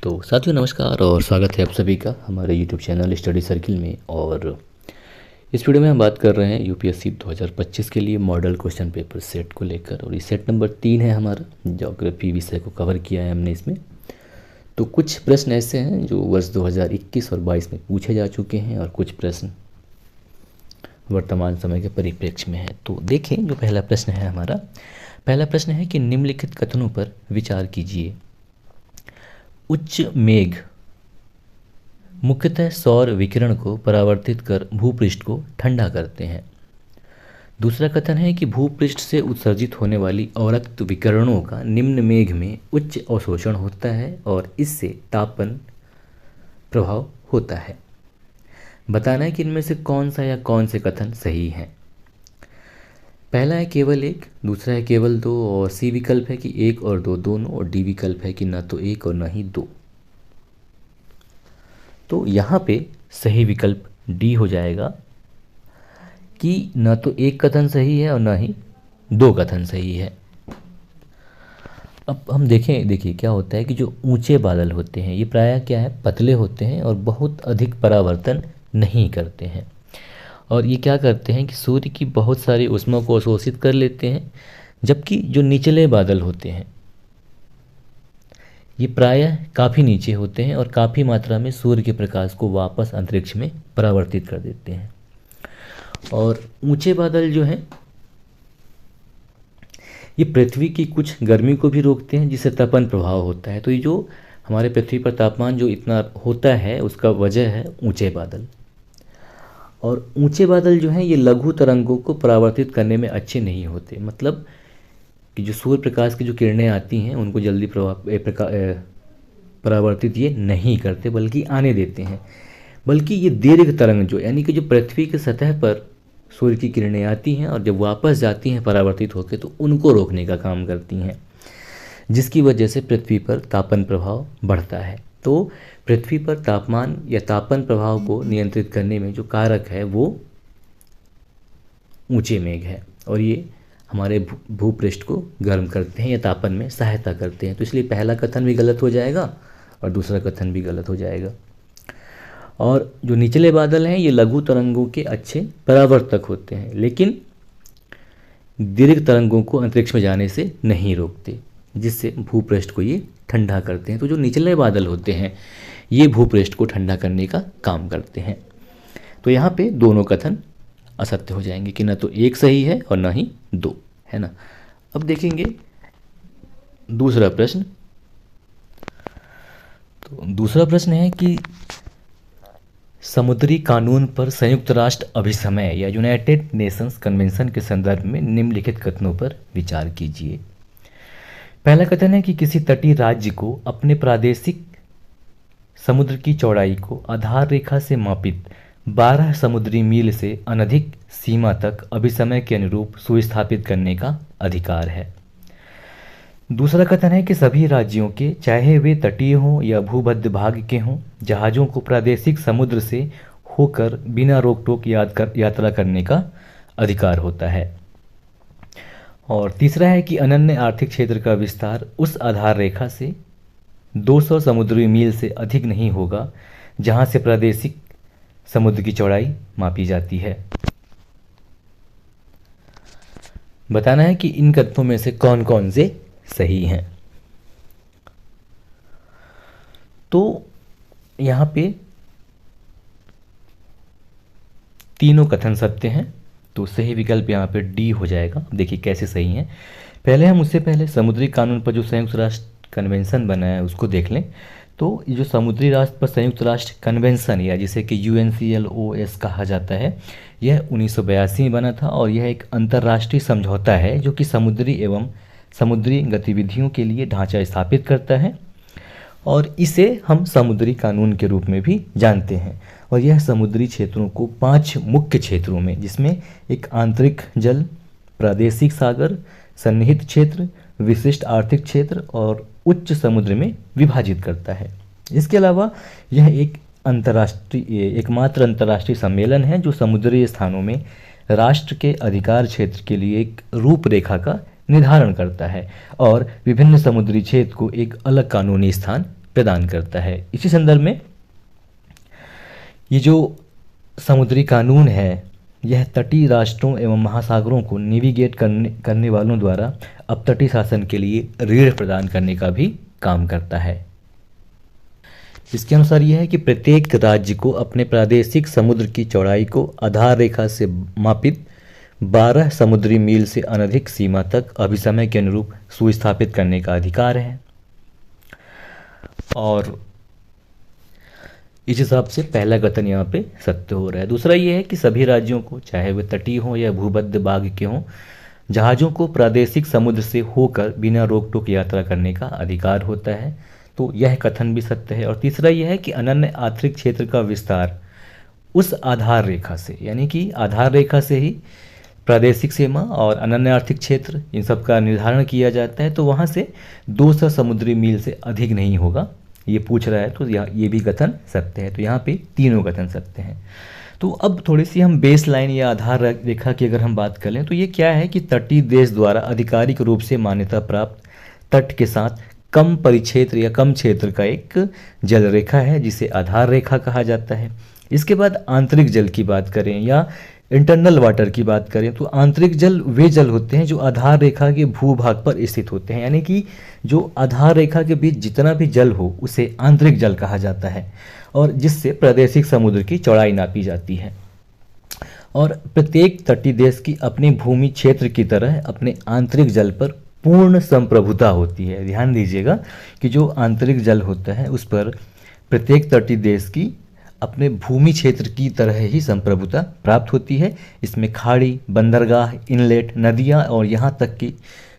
तो साथियों नमस्कार और स्वागत है आप सभी का हमारे YouTube चैनल स्टडी सर्किल में। और इस वीडियो में हम बात कर रहे हैं यूपीएससी 2025 के लिए मॉडल क्वेश्चन पेपर सेट को लेकर। और ये सेट नंबर 3 है हमारा, ज्योग्राफी विषय को कवर किया है हमने इसमें। तो कुछ प्रश्न ऐसे हैं जो वर्ष 2021 और 22 में पूछे जा चुके हैं और कुछ प्रश्न वर्तमान समय के परिप्रेक्ष्य में है। तो देखें, जो पहला प्रश्न है हमारा, पहला प्रश्न है कि निम्नलिखित कथनों पर विचार कीजिए। उच्च मेघ मुख्यतः सौर विकिरण को परावर्तित कर भूपृष्ठ को ठंडा करते हैं। दूसरा कथन है कि भूपृष्ठ से उत्सर्जित होने वाली अवरक्त विकिरणों का निम्न मेघ में उच्च अवशोषण होता है और इससे तापन प्रभाव होता है। बताना है कि इनमें से कौन सा या कौन से कथन सही हैं। पहला है केवल एक, दूसरा है केवल दो, और सी विकल्प है कि एक और दो दोनों, और डी विकल्प है कि न तो एक और न ही दो। तो यहाँ पे सही विकल्प डी हो जाएगा कि न तो एक कथन सही है और न ही दो कथन सही है। अब हम देखिए क्या होता है कि जो ऊंचे बादल होते हैं ये प्रायः क्या है, पतले होते हैं और बहुत अधिक परावर्तन नहीं करते हैं। और ये क्या करते हैं कि सूर्य की बहुत सारी ऊष्मा को अवशोषित कर लेते हैं, जबकि जो निचले बादल होते हैं ये प्रायः काफ़ी नीचे होते हैं और काफ़ी मात्रा में सूर्य के प्रकाश को वापस अंतरिक्ष में परावर्तित कर देते हैं। और ऊंचे बादल जो हैं ये पृथ्वी की कुछ गर्मी को भी रोकते हैं, जिससे तपन प्रभाव होता है। तो ये जो हमारे पृथ्वी पर तापमान जो इतना होता है उसका वजह है ऊंचे बादल। और ऊंचे बादल जो हैं ये लघु तरंगों को परावर्तित करने में अच्छे नहीं होते, मतलब कि जो सूर्य प्रकाश की जो किरणें आती हैं उनको जल्दी परावर्तित ये नहीं करते, बल्कि आने देते हैं। बल्कि ये दीर्घ तरंग जो यानी कि जो पृथ्वी की सतह पर सूर्य की किरणें आती हैं और जब वापस जाती हैं परावर्तित होकर, तो उनको रोकने का काम करती हैं, जिसकी वजह से पृथ्वी पर तापन प्रभाव बढ़ता है। तो पृथ्वी पर तापमान या तापन प्रभाव को नियंत्रित करने में जो कारक है वो ऊंचे मेघ है, और ये हमारे भूपृष्ठ को गर्म करते हैं या तापन में सहायता करते हैं। तो इसलिए पहला कथन भी गलत हो जाएगा और दूसरा कथन भी गलत हो जाएगा। और जो निचले बादल हैं ये लघु तरंगों के अच्छे परावर्तक होते हैं, लेकिन दीर्घ तरंगों को अंतरिक्ष में जाने से नहीं रोकते, जिससे भूपृष्ठ को ये ठंडा करते हैं। तो जो निचले बादल होते हैं ये भूपृष्ठ को ठंडा करने का काम करते हैं। तो यहाँ पे दोनों कथन असत्य हो जाएंगे कि न तो एक सही है और न ही दो, है ना। अब देखेंगे दूसरा प्रश्न। तो दूसरा प्रश्न है कि समुद्री कानून पर संयुक्त राष्ट्र अभिसमय या यूनाइटेड नेशंस कन्वेंशन के संदर्भ में निम्नलिखित कथनों पर विचार कीजिए। पहला कथन है कि किसी तटीय राज्य को अपने प्रादेशिक समुद्र की चौड़ाई को आधार रेखा से मापित 12 समुद्री मील से अनधिक सीमा तक अभिसमय के अनुरूप सुविस्थापित करने का अधिकार है। दूसरा कथन है कि सभी राज्यों के, चाहे वे तटीय हों या भूमध्य भाग के हों, जहाज़ों को प्रादेशिक समुद्र से होकर बिना रोक टोक यात्रा करने का अधिकार होता है। और तीसरा है कि अनन्य आर्थिक क्षेत्र का विस्तार उस आधार रेखा से 200 समुद्री मील से अधिक नहीं होगा जहां से प्रादेशिक समुद्र की चौड़ाई मापी जाती है। बताना है कि इन कथनों में से कौन कौन से सही हैं। तो यहाँ पे तीनों कथन सत्य हैं, तो सही विकल्प यहाँ पे डी हो जाएगा। देखिए कैसे सही हैं। पहले हम उससे पहले समुद्री कानून पर जो संयुक्त राष्ट्र कन्वेंशन बना है उसको देख लें। तो ये जो समुद्री राष्ट्र पर संयुक्त राष्ट्र कन्वेंशन या जिसे कि UNCLOS कहा जाता है, यह 1982 में बना था और यह एक अंतर्राष्ट्रीय समझौता है जो कि समुद्री एवं समुद्री गतिविधियों के लिए ढांचा स्थापित करता है, और इसे हम समुद्री कानून के रूप में भी जानते हैं। और यह समुद्री क्षेत्रों को 5 मुख्य क्षेत्रों में, जिसमें एक आंतरिक जल, प्रादेशिक सागर, सन्निहित क्षेत्र, विशिष्ट आर्थिक क्षेत्र और उच्च समुद्र में विभाजित करता है। इसके अलावा यह एकमात्र अंतर्राष्ट्रीय सम्मेलन है जो समुद्री स्थानों में राष्ट्र के अधिकार क्षेत्र के लिए एक रूपरेखा का निर्धारण करता है और विभिन्न समुद्री क्षेत्र को एक अलग कानूनी स्थान प्रदान करता है। इसी संदर्भ में ये जो समुद्री कानून है यह तटीय राष्ट्रों एवं महासागरों को नेविगेट करने वालों द्वारा अपतटीय शासन के लिए ऋण प्रदान करने का भी काम करता है। इसके अनुसार यह है कि प्रत्येक राज्य को अपने प्रादेशिक समुद्र की चौड़ाई को आधार रेखा से मापित 12 समुद्री मील से अनधिक सीमा तक अभिसमय के अनुरूप सुस्थापित करने का अधिकार है। और इस हिसाब से पहला कथन यहाँ पे सत्य हो रहा है। दूसरा ये है कि सभी राज्यों को, चाहे वे तटीय हों या भूमध्य भाग के हों, जहाज़ों को प्रादेशिक समुद्र से होकर बिना रोक टोक यात्रा करने का अधिकार होता है। तो यह कथन भी सत्य है। और तीसरा यह है कि अनन्य आर्थिक क्षेत्र का विस्तार उस आधार रेखा से, यानी कि आधार रेखा से ही प्रादेशिक सीमा और अनन्य आर्थिक क्षेत्र इन सब का निर्धारण किया जाता है। तो वहाँ से 200 समुद्री मील से अधिक नहीं होगा, ये पूछ रहा है, तो ये भी कथन सत्य है। तो यहाँ पे तीनों कथन सत्य हैं। तो अब थोड़ी सी हम बेस लाइन या आधार रेखा की अगर हम बात करें तो ये क्या है कि तटीय देश द्वारा आधिकारिक रूप से मान्यता प्राप्त तट के साथ कम परिक्षेत्र या कम क्षेत्र का एक जल रेखा है जिसे आधार रेखा कहा जाता है। इसके बाद आंतरिक जल की बात करें या इंटरनल वाटर की बात करें तो आंतरिक जल वे जल होते हैं जो आधार रेखा के भूभाग पर स्थित होते हैं, यानी कि जो आधार रेखा के बीच जितना भी जल हो उसे आंतरिक जल कहा जाता है और जिससे प्रादेशिक समुद्र की चौड़ाई नापी जाती है। और प्रत्येक तटीय देश की अपनी भूमि क्षेत्र की तरह अपने आंतरिक जल पर पूर्ण संप्रभुता होती है। ध्यान दीजिएगा कि जो आंतरिक जल होता है उस पर प्रत्येक तटीय देश की अपने भूमि क्षेत्र की तरह ही संप्रभुता प्राप्त होती है। इसमें खाड़ी, बंदरगाह, इनलेट, नदियाँ और यहाँ तक कि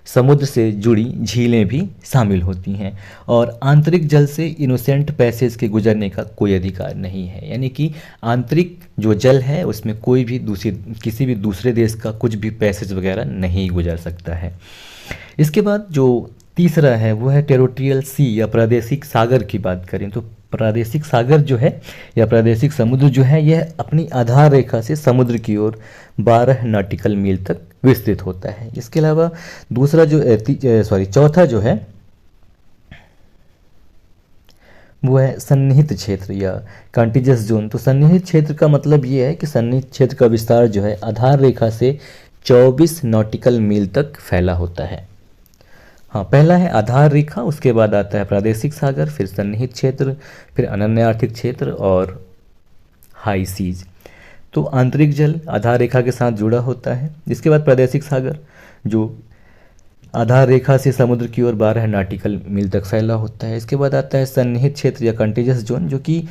समुद्र से जुड़ी झीलें भी शामिल होती हैं। और आंतरिक जल से इनोसेंट पैसेज के गुजरने का कोई अधिकार नहीं है, यानी कि आंतरिक जो जल है उसमें कोई भी किसी भी दूसरे देश का कुछ भी पैसेज वगैरह नहीं गुजर सकता है। इसके बाद जो तीसरा है वो है टेरिटोरियल सी या प्रादेशिक सागर की बात करें तो प्रादेशिक सागर जो है या प्रादेशिक समुद्र जो है यह अपनी आधार रेखा से समुद्र की ओर 12 नॉटिकल मील तक विस्तृत होता है। इसके अलावा दूसरा जो चौथा जो है वो है सन्निहित क्षेत्र या कॉन्टिजियस जोन। तो सन्निहित क्षेत्र का मतलब ये है कि सन्निहित क्षेत्र का विस्तार जो है आधार रेखा से 24 नॉटिकल मील तक फैला होता है। हाँ, पहला है आधार रेखा, उसके बाद आता है प्रादेशिक सागर, फिर सन्निहित क्षेत्र, फिर अनन्य आर्थिक क्षेत्र और हाई सीज। तो आंतरिक जल आधार रेखा के साथ जुड़ा होता है। इसके बाद प्रादेशिक सागर जो आधार रेखा से समुद्र की ओर 12 नॉटिकल मील तक फैला होता है। इसके बाद आता है सन्निहित क्षेत्र या कंटिजियस जोन जो कि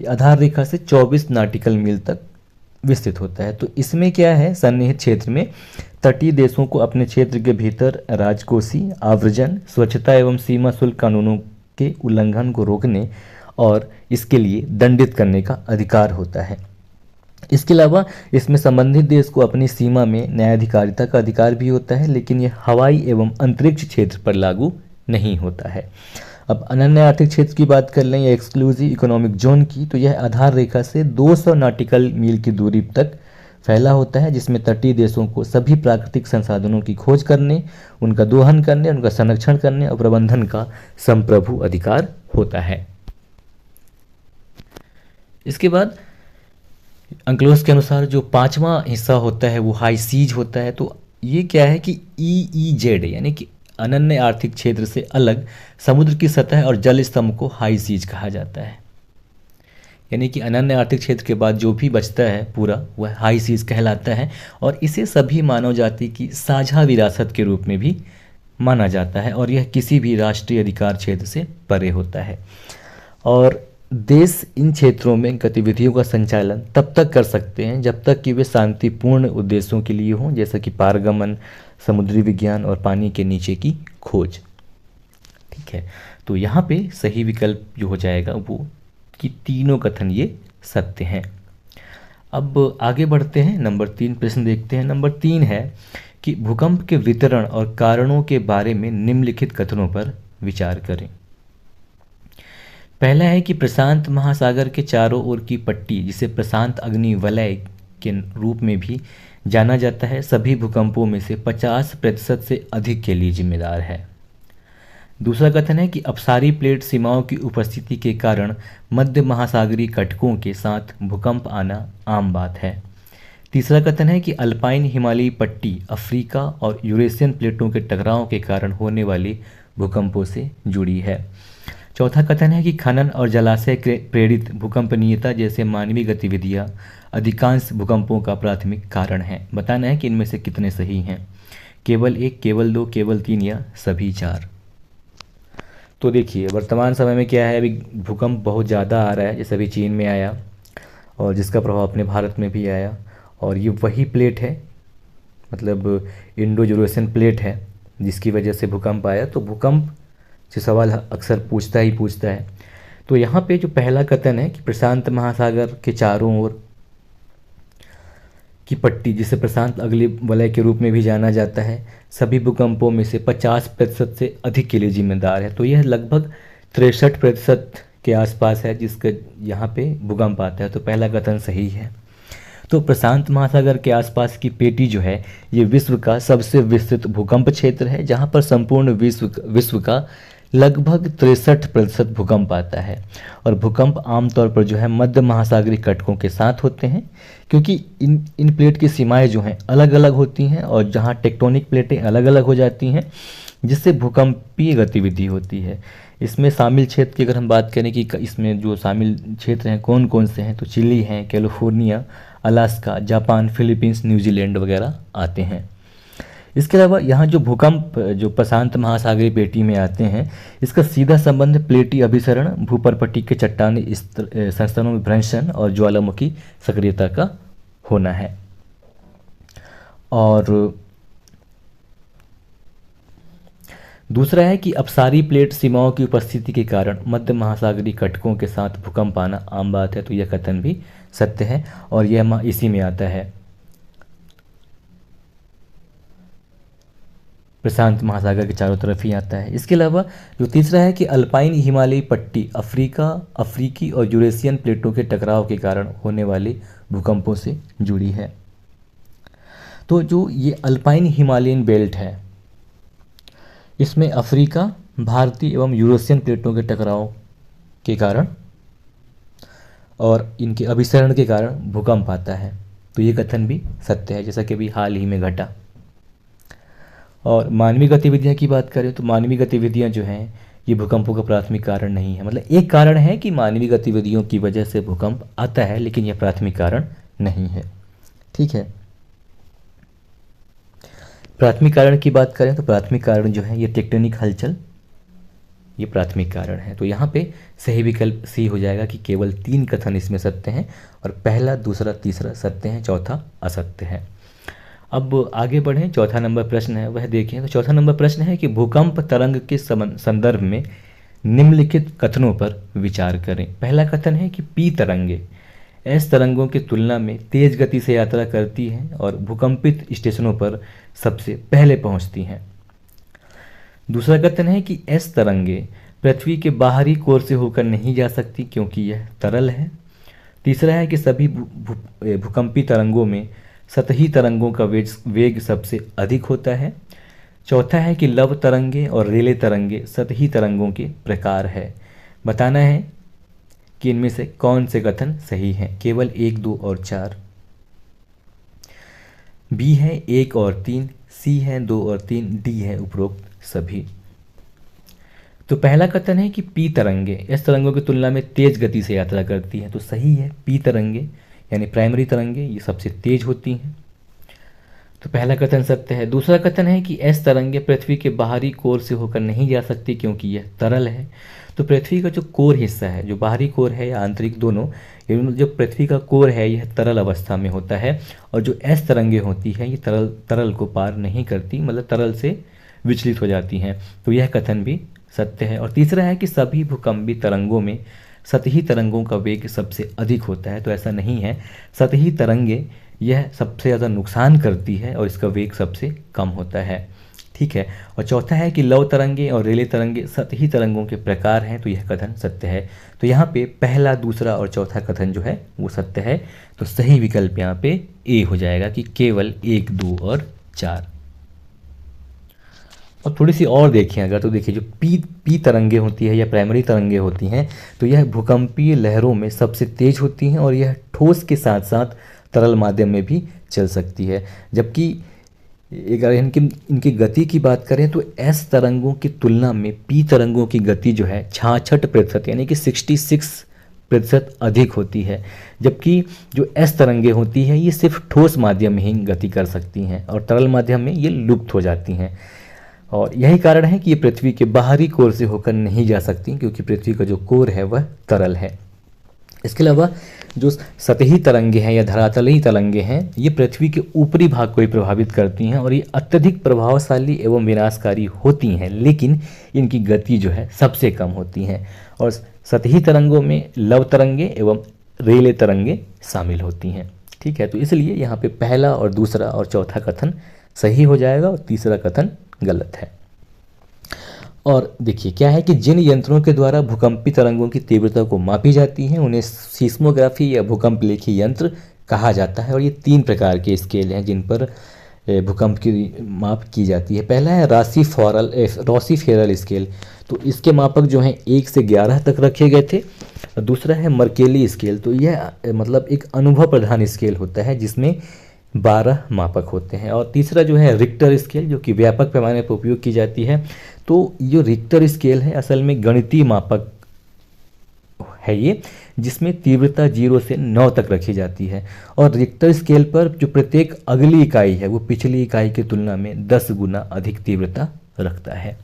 आधार रेखा से 24 नॉटिकल मील तक विस्तृत होता है। तो इसमें क्या है, सन्निहित क्षेत्र में तटीय देशों को अपने क्षेत्र के भीतर राजकोषीय, आव्रजन, स्वच्छता एवं सीमा शुल्क कानूनों के उल्लंघन को रोकने और इसके लिए दंडित करने का अधिकार होता है। इसके अलावा इसमें संबंधित देश को अपनी सीमा में न्यायाधिकारिता का अधिकार भी होता है, लेकिन यह हवाई एवं अंतरिक्ष क्षेत्र पर लागू नहीं होता है। अब अनन्य आर्थिक क्षेत्र की बात कर लें या एक्सक्लूसिव इकोनॉमिक जोन की, तो यह आधार रेखा से 200 नॉटिकल मील की दूरी तक फैला होता है, जिसमें तटीय देशों को सभी प्राकृतिक संसाधनों की खोज करने, उनका दोहन करने, उनका संरक्षण करने और प्रबंधन का संप्रभु अधिकार होता है। इसके बाद अंक्लोज के अनुसार जो पांचवा हिस्सा होता है वो हाई सीज होता है। तो ये क्या है कि EEZ यानी कि अनन्य आर्थिक क्षेत्र से अलग समुद्र की सतह और जल स्तंभ को हाई सीज कहा जाता है। यानी कि अनन्य आर्थिक क्षेत्र के बाद जो भी बचता है पूरा वह हाई सीज कहलाता है और इसे सभी मानव जाति की साझा विरासत के रूप में भी माना जाता है और यह किसी भी राष्ट्रीय अधिकार क्षेत्र से परे होता है। और देश इन क्षेत्रों में गतिविधियों का संचालन तब तक कर सकते हैं जब तक कि वे शांतिपूर्ण उद्देश्यों के लिए हों, जैसा कि पारगमन, समुद्री विज्ञान और पानी के नीचे की खोज। ठीक है, तो यहाँ पे सही विकल्प जो हो जाएगा वो कि तीनों कथन ये सत्य हैं। अब आगे बढ़ते हैं, नंबर 3 प्रश्न देखते हैं। नंबर 3 है कि भूकंप के वितरण और कारणों के बारे में निम्नलिखित कथनों पर विचार करें। पहला है कि प्रशांत महासागर के चारों ओर की पट्टी, जिसे प्रशांत अग्नि वलय के रूप में भी जाना जाता है, सभी भूकंपों में से 50% से अधिक के लिए जिम्मेदार है। दूसरा कथन है कि अपसारी प्लेट सीमाओं की उपस्थिति के कारण मध्य महासागरीय कटकों के साथ भूकंप आना आम बात है। तीसरा कथन है कि अल्पाइन हिमालयी पट्टी अफ्रीका और यूरेशियन प्लेटों के टकराव के कारण होने वाले भूकंपों से जुड़ी है। चौथा कथन है कि खनन और जलाशय प्रेरित भूकंपनीयता जैसे मानवीय गतिविधियां अधिकांश भूकंपों का प्राथमिक कारण है। बताना है कि इनमें से कितने सही हैं, केवल एक, केवल दो, केवल तीन या सभी चार। तो देखिए वर्तमान समय में क्या है, अभी भूकंप बहुत ज़्यादा आ रहा है, जैसे अभी चीन में आया और जिसका प्रभाव अपने भारत में भी आया, और ये वही प्लेट है, मतलब इंडो यूरेशियन प्लेट है जिसकी वजह से भूकंप आया। तो भूकंप से सवाल अक्सर पूछता ही पूछता है। तो यहाँ पे जो पहला कथन है कि प्रशांत महासागर के चारों ओर की पट्टी, जिसे प्रशांत अगले वलय के रूप में भी जाना जाता है, सभी भूकंपों में से 50% से अधिक के लिए जिम्मेदार है। तो यह लगभग 63% के आसपास है जिसका यहाँ पे भूकंप आता है। तो पहला कथन सही है। तो प्रशांत महासागर के आसपास की पेटी जो है ये विश्व का सबसे विस्तृत भूकंप क्षेत्र है, जहाँ पर संपूर्ण विश्व का लगभग 63% भूकंप आता है। और भूकंप आमतौर पर जो है मध्य महासागरीय कटकों के साथ होते हैं, क्योंकि इन प्लेट की सीमाएं जो हैं अलग अलग होती हैं, और जहाँ टेक्टोनिक प्लेटें अलग अलग हो जाती हैं जिससे भूकंपीय गतिविधि होती है। इसमें शामिल क्षेत्र की अगर हम बात करें कि इसमें जो शामिल क्षेत्र हैं कौन कौन से हैं, तो चिली हैं, California, Alaska, Japan, Philippines, New Zealand वगैरह आते हैं। इसके अलावा यहाँ जो भूकंप जो प्रशांत महासागरीय पेटी में आते हैं, इसका सीधा संबंध प्लेटी अभिसरण, भूपर्पटी के चट्टानी संस्तरों में भ्रंशन और ज्वालामुखी सक्रियता का होना है। और दूसरा है कि अपसारी प्लेट सीमाओं की उपस्थिति के कारण मध्य महासागरीय कटकों के साथ भूकंप आना आम बात है। तो यह कथन भी सत्य है और यह इसी में आता है, प्रशांत महासागर के चारों तरफ ही आता है। इसके अलावा जो तीसरा है कि अल्पाइन हिमालयी पट्टी अफ्रीकी और यूरेशियन प्लेटों के टकराव के कारण होने वाले भूकंपों से जुड़ी है। तो जो ये अल्पाइन हिमालयन बेल्ट है, इसमें अफ्रीका, भारतीय एवं यूरेशियन प्लेटों के टकराव के कारण और इनके अभिसरण के कारण भूकंप आता है। तो ये कथन भी सत्य है, जैसा कि अभी हाल ही में घटा। और मानवीय गतिविधियां की बात करें तो मानवीय गतिविधियां जो हैं ये भूकंपों का प्राथमिक कारण नहीं है। मतलब एक कारण है कि मानवीय गतिविधियों की वजह से भूकंप आता है, लेकिन यह प्राथमिक कारण नहीं है। ठीक है, प्राथमिक कारण की बात करें तो प्राथमिक कारण जो है ये टेक्टोनिक हलचल, ये प्राथमिक कारण है। तो यहाँ पे सही विकल्प सी हो जाएगा कि केवल 3 कथन इसमें सत्य हैं और पहला, दूसरा, तीसरा सत्य हैं, चौथा असत्य है। अब आगे बढ़ें, चौथा नंबर प्रश्न है वह देखें। तो चौथा नंबर प्रश्न है कि भूकंप तरंग के संदर्भ में निम्नलिखित कथनों पर विचार करें। पहला कथन है कि पी तरंगे एस तरंगों की तुलना में तेज गति से यात्रा करती हैं और भूकंपित स्टेशनों पर सबसे पहले पहुंचती हैं। दूसरा कथन है कि एस तरंगे पृथ्वी के बाहरी कोर से होकर नहीं जा सकती क्योंकि यह तरल है। तीसरा है कि सभी भूकंपी तरंगों में सतही तरंगों का वेग सबसे अधिक होता है। चौथा है कि लव तरंगे और रेले तरंगे सतही तरंगों के प्रकार है। बताना है कि इनमें से कौन से कथन सही हैं, केवल 1, 2 और 4। बी है 1 और 3, सी है 2 और 3, डी है उपरोक्त सभी। तो पहला कथन है कि पी तरंगे एस तरंगों की तुलना में तेज गति से यात्रा करती हैं, तो सही है। पी तरंगे यानी प्राइमरी तरंगे ये सबसे तेज होती हैं, तो पहला कथन सत्य है। दूसरा कथन है कि एस तरंगे पृथ्वी के बाहरी कोर से होकर नहीं जा सकती क्योंकि यह तरल है। तो पृथ्वी का जो कोर हिस्सा है, जो बाहरी कोर है या आंतरिक दोनों, जो पृथ्वी का कोर है यह तरल अवस्था में होता है और जो एस तरंगे होती हैं ये तरल को पार नहीं करती, मतलब तरल से विचलित हो जाती हैं। तो यह कथन भी सत्य है। और तीसरा है कि सभी भूकंपी तरंगों में सतही तरंगों का वेग सबसे अधिक होता है, तो ऐसा नहीं है। सतही तरंगे यह सबसे ज़्यादा नुकसान करती है और इसका वेग सबसे कम होता है। ठीक है, और चौथा है कि लव तरंगे और रेले तरंगे सतही तरंगों के प्रकार हैं, तो यह कथन सत्य है। तो यहाँ पे पहला, दूसरा और चौथा कथन जो है वो सत्य है। तो सही विकल्प यहाँ पे ए हो जाएगा कि केवल 1, 2 और 4। और थोड़ी सी और देखें अगर, तो देखिए जो पी तरंगे होती है या प्राइमरी तरंगे होती हैं, तो यह भूकंपीय लहरों में सबसे तेज होती हैं और यह ठोस के साथ साथ तरल माध्यम में भी चल सकती है। जबकि अगर इनकी गति की बात करें तो एस तरंगों की तुलना में पी तरंगों की गति जो है 66% यानी कि 66% अधिक होती है। जबकि जो एस तरंगे होती हैं ये सिर्फ ठोस माध्यम में ही गति कर सकती हैं और तरल माध्यम में ये लुप्त हो जाती हैं। और यही कारण है कि ये पृथ्वी के बाहरी कोर से होकर नहीं जा सकती, क्योंकि पृथ्वी का जो कोर है वह तरल है। इसके अलावा जो सतही तरंगे हैं या धरातलीय तरंगे हैं, ये पृथ्वी के ऊपरी भाग को ही प्रभावित करती हैं और ये अत्यधिक प्रभावशाली एवं विनाशकारी होती हैं, लेकिन इनकी गति जो है सबसे कम होती हैं। और सतही तरंगों में लव तरंगे एवं रेले तरंगे शामिल होती हैं। ठीक है, तो इसलिए यहाँ पे पहला और दूसरा और चौथा कथन सही हो जाएगा और तीसरा कथन गलत है। और देखिए क्या है कि जिन यंत्रों के द्वारा भूकंपी तरंगों की तीव्रता को मापी जाती है उन्हें सीस्मोग्राफी या भूकंप लेखी यंत्र कहा जाता है। और ये 3 प्रकार के स्केल हैं जिन पर भूकंप की माप की जाती है। पहला है रॉसी-फेरल स्केल, तो इसके मापक जो हैं 1 से 11 तक रखे गए थे। और दूसरा है मर्केली स्केल, तो यह मतलब एक अनुभव प्रधान स्केल होता है जिसमें 12 मापक होते हैं। और तीसरा जो है रिक्टर स्केल, जो कि व्यापक पैमाने पर उपयोग की जाती है। तो जो रिक्टर स्केल है असल में गणितीय मापक है ये, जिसमें तीव्रता 0 से 9 तक रखी जाती है। और रिक्टर स्केल पर जो प्रत्येक अगली इकाई है वो पिछली इकाई की तुलना में 10 गुना अधिक तीव्रता रखता है।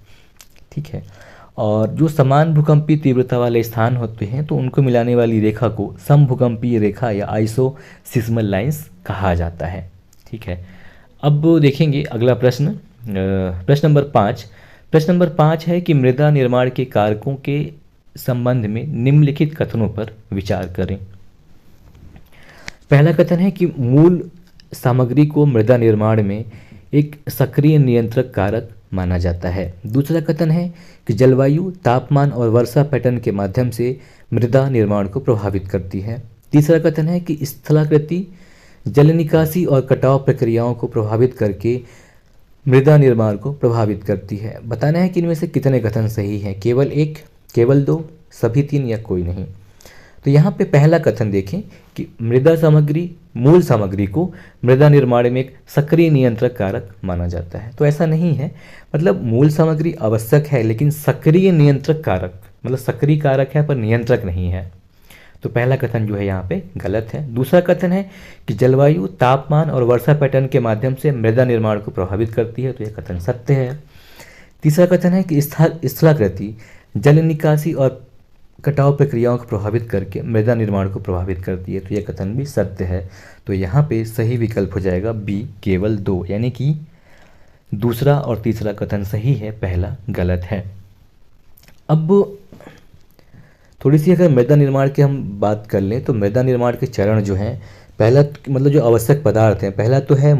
ठीक है, और जो समान भूकंपीय तीव्रता वाले स्थान होते हैं तो उनको मिलाने वाली रेखा को समभूकंपीय रेखा या आइसोसिस्मल लाइंस कहा जाता है। ठीक है, अब देखेंगे अगला प्रश्न, प्रश्न नंबर 5। प्रश्न नंबर 5 है कि मृदा निर्माण के कारकों के संबंध में निम्नलिखित कथनों पर विचार करें। पहला कथन है कि मूल सामग्री को मृदा निर्माण में एक सक्रिय नियंत्रक कारक माना जाता है। दूसरा कथन है कि जलवायु, तापमान और वर्षा पैटर्न के माध्यम से मृदा निर्माण को प्रभावित करती है। तीसरा कथन है कि स्थलाकृति, जल निकासी और कटाव प्रक्रियाओं को प्रभावित करके मृदा निर्माण को प्रभावित करती है। बताना है कि इनमें से कितने कथन सही हैं, केवल 1, केवल 2, सभी 3 या कोई नहीं। तो यहाँ पे पहला कथन देखें कि मृदा सामग्री, मूल सामग्री को मृदा निर्माण में एक सक्रिय नियंत्रक कारक माना जाता है। तो ऐसा नहीं है, मतलब मूल सामग्री आवश्यक है लेकिन सक्रिय नियंत्रक कारक, मतलब सक्रिय कारक है पर नियंत्रक नहीं है। तो पहला कथन जो है यहाँ पे गलत है। दूसरा कथन है कि जलवायु, तापमान और वर्षा पैटर्न के माध्यम से मृदा निर्माण को प्रभावित करती है, तो यह कथन सत्य है। तीसरा कथन है कि स्थलाकृति, जल निकासी और कटाव प्रक्रियाओं को प्रभावित करके मृदा निर्माण को प्रभावित करती है, तो यह कथन भी सत्य है। तो यहाँ पे सही विकल्प हो जाएगा बी, केवल 2, यानी कि दूसरा और तीसरा कथन सही है, पहला गलत है। अब थोड़ी सी अगर मृदा निर्माण की हम बात कर लें तो मृदा निर्माण के चरण जो हैं, पहला मतलब जो आवश्यक पदार्थ हैं, पहला तो है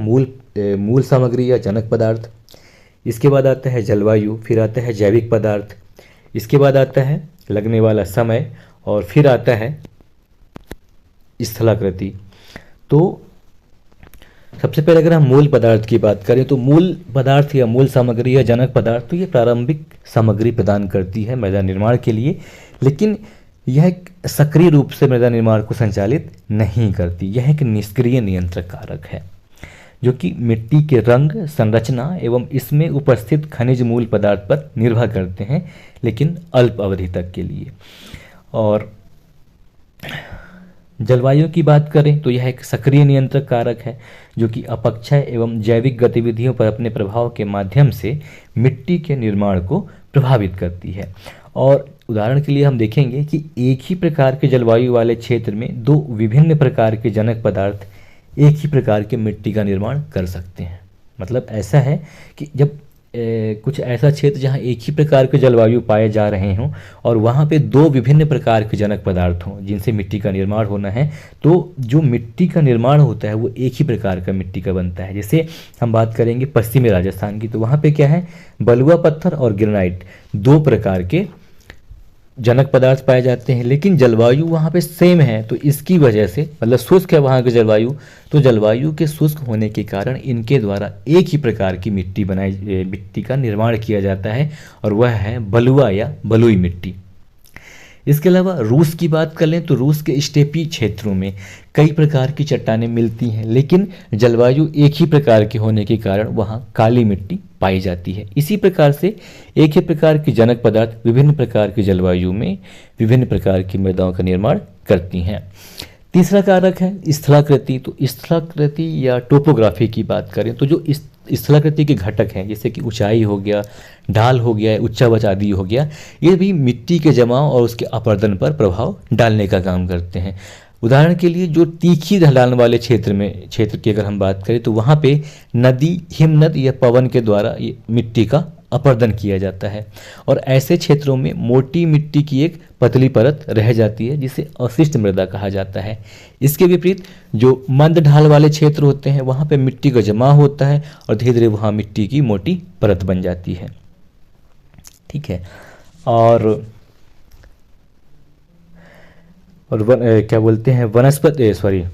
मूल सामग्री या जनक पदार्थ, इसके बाद आता है जलवायु, फिर आता है जैविक पदार्थ, इसके बाद आता है लगने वाला समय और फिर आता है स्थलाकृति। तो सबसे पहले अगर हम मूल पदार्थ की बात करें तो मूल पदार्थ या मूल सामग्री या जनक पदार्थ, तो ये प्रारंभिक सामग्री प्रदान करती है मृदा निर्माण के लिए, लेकिन यह सक्रिय रूप से मृदा निर्माण को संचालित नहीं करती। यह एक निष्क्रिय नियंत्रक कारक है जो कि मिट्टी के रंग, संरचना एवं इसमें उपस्थित खनिज मूल पदार्थ पर निर्भर करते हैं, लेकिन अल्प अवधि तक के लिए। और जलवायु की बात करें तो यह एक सक्रिय नियंत्रक कारक है जो कि अपक्षय एवं जैविक गतिविधियों पर अपने प्रभाव के माध्यम से मिट्टी के निर्माण को प्रभावित करती है। और उदाहरण के लिए हम देखेंगे कि एक ही प्रकार के जलवायु वाले क्षेत्र में 2 विभिन्न प्रकार के जनक पदार्थ एक ही प्रकार के मिट्टी का निर्माण कर सकते हैं। मतलब ऐसा है कि जब कुछ ऐसा क्षेत्र जहाँ एक ही प्रकार के जलवायु पाए जा रहे हों और वहाँ पे 2 विभिन्न प्रकार के जनक पदार्थ हों जिनसे मिट्टी का निर्माण होना है, तो जो मिट्टी का निर्माण होता है वो एक ही प्रकार का मिट्टी का बनता है। जैसे हम बात करेंगे पश्चिमी राजस्थान की, तो वहाँ पे क्या है, बलुआ पत्थर और ग्रेनाइट 2 प्रकार के जनक पदार्थ पाए जाते हैं, लेकिन जलवायु वहाँ पे सेम है, तो इसकी वजह से मतलब शुष्क है वहाँ की जलवायु, तो जलवायु के शुष्क होने के कारण इनके द्वारा एक ही प्रकार की मिट्टी का निर्माण किया जाता है, और वह है बलुआ या बलुई मिट्टी। इसके अलावा रूस की बात कर लें तो रूस के स्टेपी क्षेत्रों में कई प्रकार की चट्टानें मिलती हैं, लेकिन जलवायु एक ही प्रकार के होने के कारण वहाँ काली मिट्टी पाई जाती है। इसी प्रकार से एक ही प्रकार के जनक पदार्थ विभिन्न प्रकार की जलवायु में विभिन्न प्रकार की मृदाओं का निर्माण करती हैं। तीसरा कारक है स्थलाकृति। तो स्थलाकृति या टोपोग्राफी की बात करें तो जो स्थलाकृति के घटक हैं, जैसे कि ऊंचाई हो गया, ढाल हो गया, उच्चावच आदि हो गया, ये भी मिट्टी के जमाव और उसके अपरदन पर प्रभाव डालने का काम करते हैं। उदाहरण के लिए जो तीखी ढलान वाले क्षेत्र की अगर हम बात करें तो वहाँ पे नदी, हिमनद या पवन के द्वारा ये मिट्टी का अपरदन किया जाता है, और ऐसे क्षेत्रों में मोटी मिट्टी की एक पतली परत रह जाती है जिसे अवशिष्ट मृदा कहा जाता है। इसके विपरीत जो मंद ढाल वाले क्षेत्र होते हैं वहाँ पे मिट्टी का जमाव होता है और धीरे धीरे वहाँ मिट्टी की मोटी परत बन जाती है। ठीक है। और क्या बोलते हैं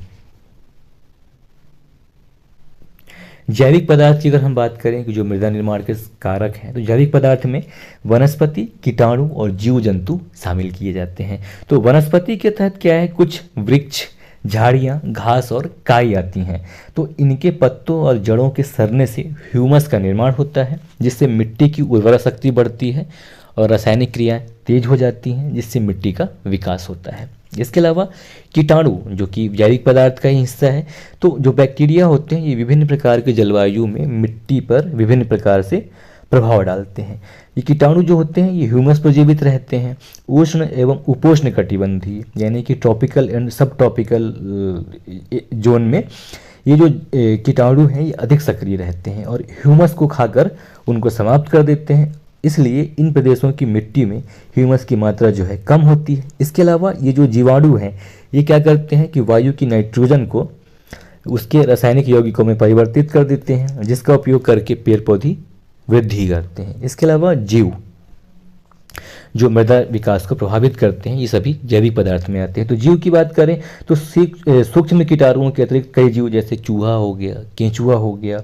जैविक पदार्थ की अगर हम बात करें कि जो मृदा निर्माण के कारक हैं, तो जैविक पदार्थ में वनस्पति, कीटाणु और जीव जंतु शामिल किए जाते हैं। तो वनस्पति के तहत क्या है, कुछ वृक्ष, झाड़ियाँ, घास और काई आती हैं। तो इनके पत्तों और जड़ों के सड़ने से ह्यूमस का निर्माण होता है, जिससे मिट्टी की उर्वरा शक्ति बढ़ती है और रासायनिक क्रियाएं तेज हो जाती हैं, जिससे मिट्टी का विकास होता है। इसके अलावा कीटाणु जो कि जैविक पदार्थ का ही हिस्सा है, तो जो बैक्टीरिया होते हैं ये विभिन्न प्रकार के जलवायु में मिट्टी पर विभिन्न प्रकार से प्रभाव डालते हैं। ये कीटाणु जो होते हैं ये ह्यूमस पर जीवित रहते हैं। उष्ण एवं उपोष्ण कटिबंधीय यानी कि ट्रॉपिकल एंड सब ट्रॉपिकल जोन में ये जो कीटाणु हैं ये अधिक सक्रिय रहते हैं और ह्यूमस को खाकर उनको समाप्त कर देते हैं। इसलिए इन प्रदेशों की मिट्टी में ह्यूमस की मात्रा जो है कम होती है। इसके अलावा ये जो जीवाणु हैं ये क्या करते हैं कि वायु की नाइट्रोजन को उसके रासायनिक यौगिकों में परिवर्तित कर देते हैं, जिसका उपयोग करके पेड़ पौधे वृद्धि करते हैं। इसके अलावा जीव जो मृदा विकास को प्रभावित करते हैं ये सभी जैविक पदार्थ में आते हैं। तो जीव की बात करें तो सूक्ष्म कीटाणुओं के अतिरिक्त कई जीव जैसे चूहा हो गया, केंचुआ हो गया,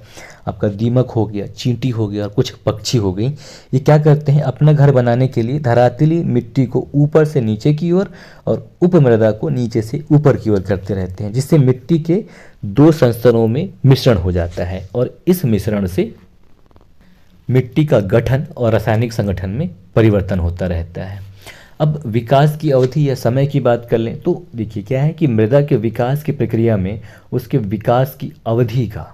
आपका दीमक हो गया, चींटी हो गया और कुछ पक्षी हो गई, ये क्या करते हैं अपना घर बनाने के लिए धरातली मिट्टी को ऊपर से नीचे की ओर और उपमृदा को नीचे से ऊपर की ओर करते रहते हैं, जिससे मिट्टी के दो संस्तरों में मिश्रण हो जाता है और इस मिश्रण से मिट्टी का गठन और रासायनिक संगठन में परिवर्तन होता रहता है। अब विकास की अवधि या समय की बात कर लें तो देखिए क्या है कि मृदा के विकास की प्रक्रिया में उसके विकास की अवधि का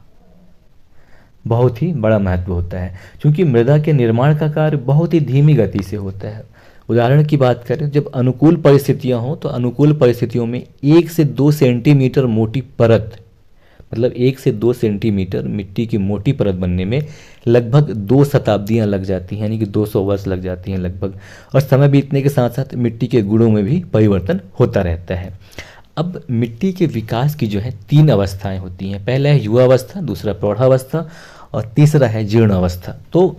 बहुत ही बड़ा महत्व होता है, क्योंकि मृदा के निर्माण का कार्य बहुत ही धीमी गति से होता है। उदाहरण की बात करें, जब अनुकूल परिस्थितियां हों तो अनुकूल परिस्थितियों में 1 से 2 सेंटीमीटर मोटी परत, मतलब 1 से 2 सेंटीमीटर मिट्टी की मोटी परत बनने में लगभग 2 शताब्दियां लग जाती हैं, यानी कि 200 वर्ष लग जाती हैं लगभग। और समय बीतने के साथ साथ मिट्टी के गुणों में भी परिवर्तन होता रहता है। अब मिट्टी के विकास की जो है 3 अवस्थाएं होती हैं। पहला है युवावस्था, दूसरा प्रौढ़ावस्था और तीसरा है जीर्णावस्था। तो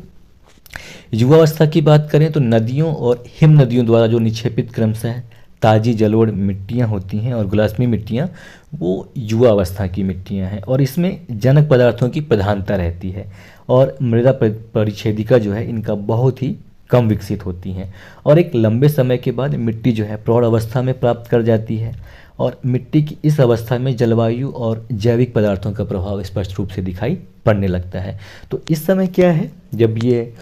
युवावस्था की बात करें तो नदियों और हिम नदियों द्वारा जो निक्षेपित क्रमशः ताजी जलोढ़ मिट्टियाँ होती हैं और गुलाष्मी मिट्टियाँ, वो युवा अवस्था की मिट्टियाँ हैं और इसमें जनक पदार्थों की प्रधानता रहती है और मृदा परिच्छेदिका जो है इनका बहुत ही कम विकसित होती हैं और एक लंबे समय के बाद मिट्टी जो है प्रौढ़ अवस्था में प्राप्त कर जाती है और मिट्टी की इस अवस्था में जलवायु और जैविक पदार्थों का प्रभाव स्पष्ट रूप से दिखाई पड़ने लगता है। तो इस समय क्या है, जब ये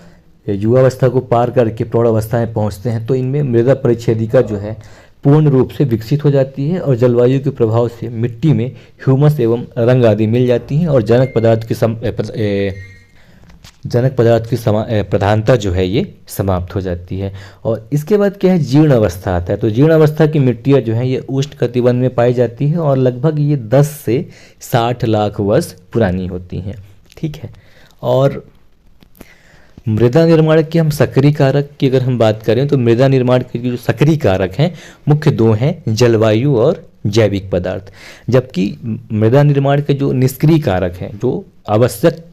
युवावस्था को पार करके प्रौढ़ अवस्था में पहुँचते हैं तो इनमें मृदा परिच्छेदिका जो है पूर्ण रूप से विकसित हो जाती है और जलवायु के प्रभाव से मिट्टी में ह्यूमस एवं रंग आदि मिल जाती हैं और जनक पदार्थ की प्रधानता जो है ये समाप्त हो जाती है। और इसके बाद क्या है, जीर्ण अवस्था आता है। तो जीर्ण अवस्था की मिट्टियाँ जो हैं ये उष्ण कटिबंध में पाई जाती है और लगभग ये 10 से 60 लाख वर्ष पुरानी होती हैं। ठीक है। और मृदा निर्माण के हम सक्रिय कारक की अगर हम बात करें तो मृदा निर्माण के जो सक्रिय कारक हैं मुख्य 2 हैं, जलवायु और जैविक पदार्थ। जबकि मृदा निर्माण के जो निष्क्रिय कारक हैं, जो आवश्यक